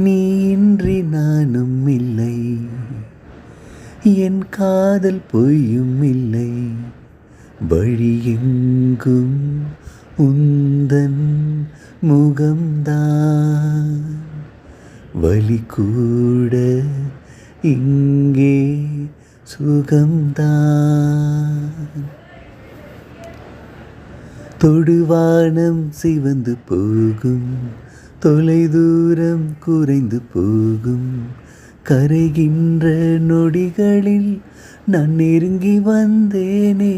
நீ இன்றி நானும் இல்லை, என் காதல் பொய்யும் இல்லை. வழியெங்கும் உந்தன் முகம்தான், வலி கூட இங்கே சுகம்தான். தொடுவானம் சிவந்து போகும், தொலைதூரம் குறைந்து போகும். கரைகின்ற நொடிகளில் நான் நெருங்கி வந்தேனே.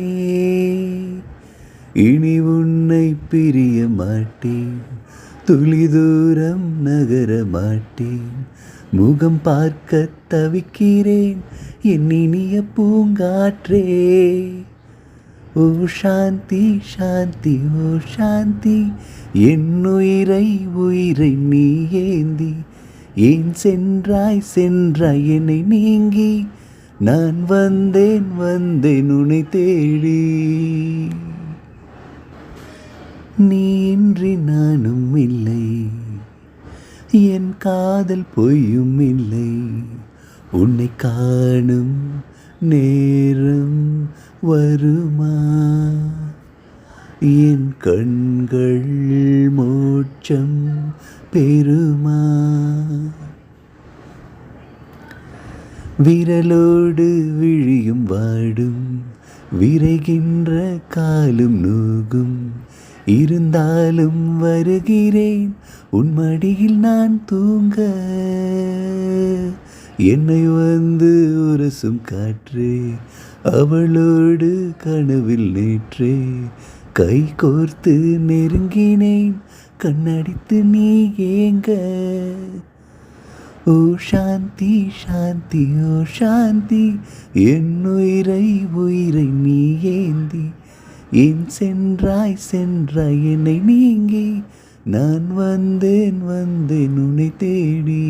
இனி உன்னை பிரிய மாட்டேன், துளி தூரம் நகர மாட்டேன். முகம் பார்க்க தவிக்கிறேன் என் இனிய பூங்காற்றே. ஓ சாந்தி சாந்தி ஓ சாந்தி, என் உயிரை நீ ஏந்தி. ஏன் சென்றாய் என்னை நீங்கி, நான் வந்தேன் உன்னை தேடி. நீ இன்றி நானும் இல்லை, என் காதல் பொய்யும் இல்லை. உன்னை காணும் நேரம் வருமா, என் கண்கள் மோட்சம் பெறுமா. விரலோடு விழியும் வாடும், விரைகின்ற காலும் நோகும். இருந்தாலும் வருகிறேன் உன் மடியில் நான் தூங்க. என்னை வந்து உரசும் காற்றே, அவளோடு கனவில் நேற்றே. கை கோர்த்து நெருங்கினேன், கண்ணடித்து நீ ஏங்க. ஓ சாந்தி சாந்தி ஓ சாந்தி, என் உயிரை நீ ஏந்தி. ஏன் சென்றாய் என்னை நீங்கி, நான் வந்தேன் உன்னை தேடி.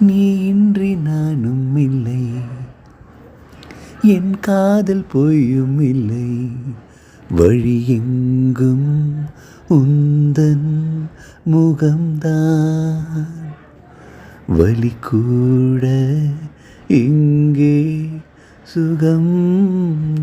நீ இன்றி நானும் இல்லை, என் காதல் பொய்யும் இல்லை. வழியெங்கும் உந்தன் முகம்தான், வலி கூட இங்கே சுகம்தான்.